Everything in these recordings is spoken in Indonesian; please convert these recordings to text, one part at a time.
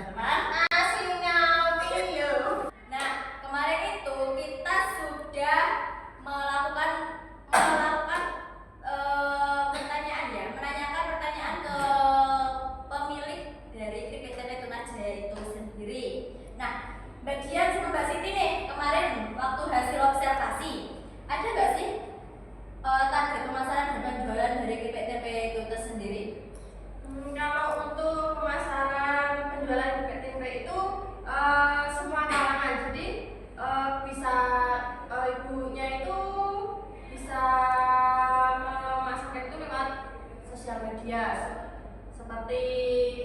teman-teman. Nah, kemarin itu kita sudah melakukan pertanyaan ya, menanyakan pertanyaan ke pemilik dari Kripik Tempe Tunajaya itu sendiri. Nah, bagian sama Mbak Siti nih, kemarin waktu hasil observasi, ada nggak sih target pemasaran dan penjualan dari Kripik Tempe itu sendiri? Kalau untuk pemasaran penjualan kripik tempe itu semua kalangan, jadi bisa ibunya itu bisa memasarkan itu lewat sosial media seperti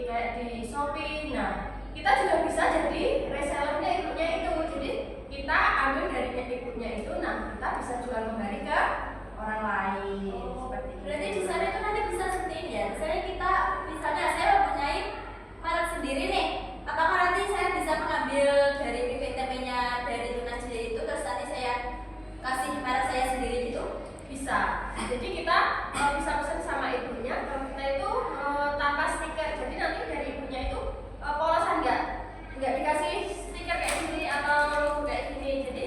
kayak di Shopee. Nah, kita juga bisa jadi resellernya ibunya itu, jadi kita ambil dari ibunya itu, nah kita bisa jual kembali ke orang lain. Seperti itu. Berarti di sana itu nanti bisa seperti ini ya. Misalnya saya mempunyai merek sendiri nih. Apakah nanti saya bisa mengambil dari Kripik Tempenya dari Tunajaya itu terus nanti saya kasih merek saya sendiri gitu? Bisa. Jadi kita bisa pesan sama ibunya. Kalau kita itu tanpa stiker. Jadi nanti dari ibunya itu polosan nggak dikasih stiker kayak gini atau kayak gini. Jadi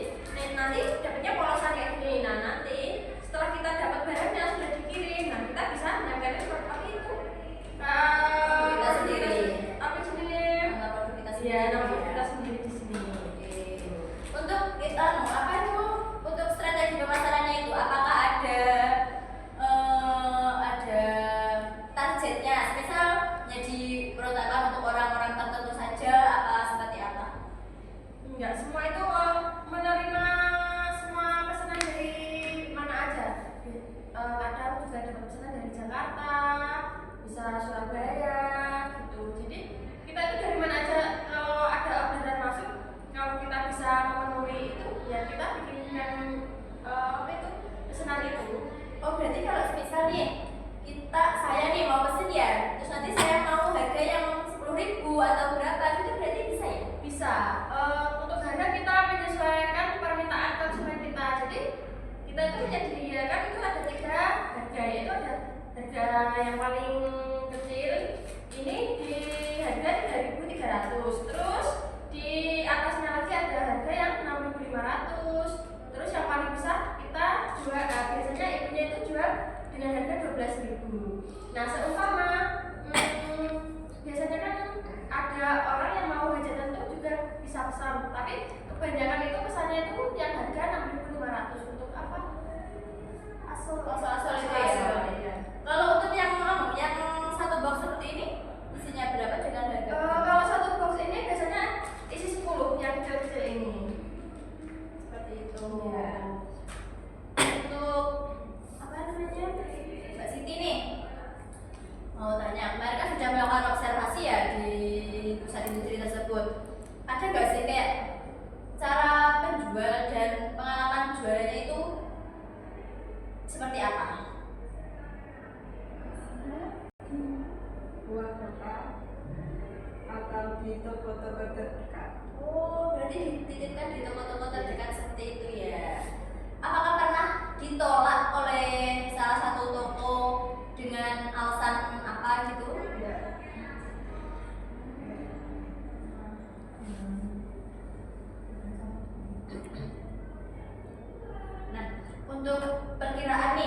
nanti dapatnya polosan kayak gini. Nah nanti setelah kita dapat barangnya sudah dikirim, nah kita bisa nempelin seperti itu. Kita sendiri. Apa sendiri? Nama produk kita sendiri. Ya, nama produk kita sendiri di sini. Untuk apa itu? Untuk strategi pemasarannya itu apakah ada targetnya? Misal jadi peruntukan untuk orang-orang tertentu saja apa seperti apa? Enggak, semua itu menerima semua pesanan dari mana aja. Kadang juga dapat pesanan dari Jakarta, bisa Surabaya gitu. Jadi kita itu dari mana aja, kalau ada orderan masuk, kalau kita bisa memenuhi itu, ya kita bikinkan pesanan itu. Oh, berarti kalau misal nih saya nih mau pesen ya, terus nanti saya mau harga yang 10.000 atau berapa itu berarti bisa ya? Bisa. Untuk harga kita menyesuaikan permintaan konsumen kita. Jadi kita itu menyediakan itu ada 3 harga, yaitu ada harga yang paling kecil ini di harga 3.300. Terus di atasnya lagi ada harga yang 6.500. Terus yang paling besar kita jual, biasanya ibunya itu jual dengan harga 12.000. Nah, seumpama biasanya kan ada orang yang mau hajatan itu juga bisa pesan, tapi kebanyakan itu pesannya itu yang harga 6.500 untuk apa? Asal itu ya. Kalau untuk yang satu box seperti ini isinya berapa dengan harga? Kalau satu box ini biasanya isi 10 yang kecil-kecil ini. Seperti itu. Ya. Untuk apa namanya? Mbak Siti nih mau tanya, kemarin kan sudah melakukan observasi ya di pusat industri tersebut. Ada nggak sih kayak cara penjual dan pengalaman jualannya itu seperti apa? Buah kota atau di toko-toko terdekat. Oh, berarti dititipkan di toko-toko terdekat seperti itu ya. Apakah pernah ditolak oleh salah satu toko dengan alasan apa gitu? Ya. Nah, untuk perkiraan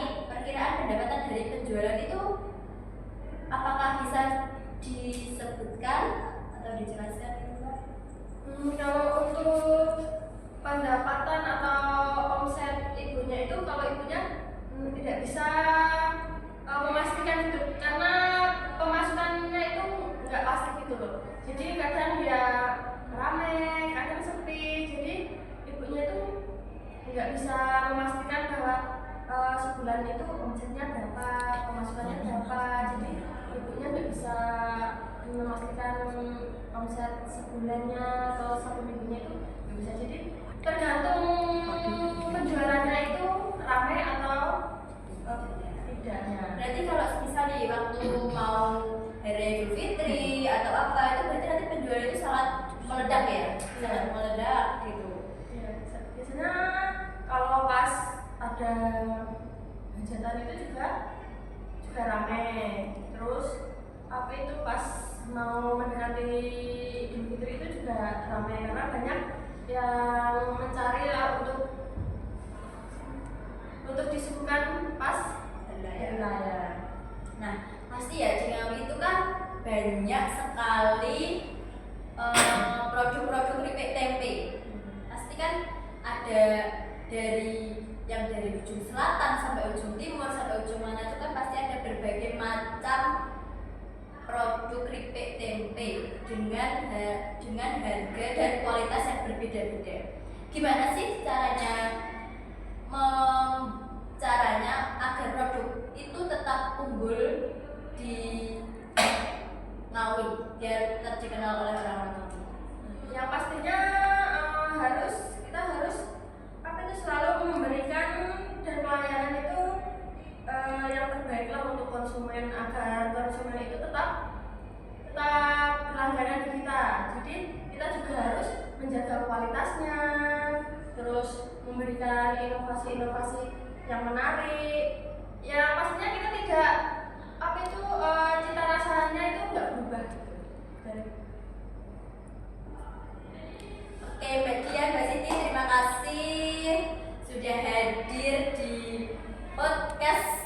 pendapatan dari penjualan itu apakah bisa disebutkan atau dijelaskan gitu, Mbak? Kalau untuk pendapatan atau omset ibunya itu, kalau ibunya tidak bisa memastikan itu karena pemasukannya itu nggak pasti gitu loh. Jadi kadang dia rame, kadang sepi. Jadi ibunya itu nggak bisa memastikan bahwa sebulan itu omsetnya berapa, pemasukannya berapa. Jadi ibunya nggak bisa memastikan omset sebulannya atau satu minggunya itu nggak bisa. Jadi tergantung penjualannya itu ramai atau tidaknya. Berarti kalau misalnya waktu mau hari Idul Fitri atau apa itu berarti nanti penjualan itu sangat meledak ya, sangat meledak gitu. Ya, biasanya kalau pas ada hajatan itu juga ramai. Terus apa itu pas mau mendekati Idul ramai karena banyak yang mencari lah untuk disuguhkan pas hari raya. Nah, pasti ya di Ngawi itu kan banyak sekali produk-produk keripik tempe. Pasti kan ada dari ujung selatan sampai ujung timur sampai ujung mana itu kan pasti ada berbagai macam produk keripik tempe dengan harga dan kualitas yang berbeda-beda. Gimana sih caranya agar produk itu tetap unggul di Ngawi biar tetap dikenal oleh orang-orang Ngawi? Yang pastinya kita harus selalu memberikan dan pelayanan itu yang terbaik lah untuk konsumen agar konsumen itu tetap berlangganan di kita. Jadi kita juga harus menjaga kualitasnya, terus memberikan inovasi-inovasi yang menarik. Ya pastinya kita tidak cita rasanya itu nggak berubah gitu. Oke, Mbak Dian, Mbak Siti, terima kasih sudah hadir di podcast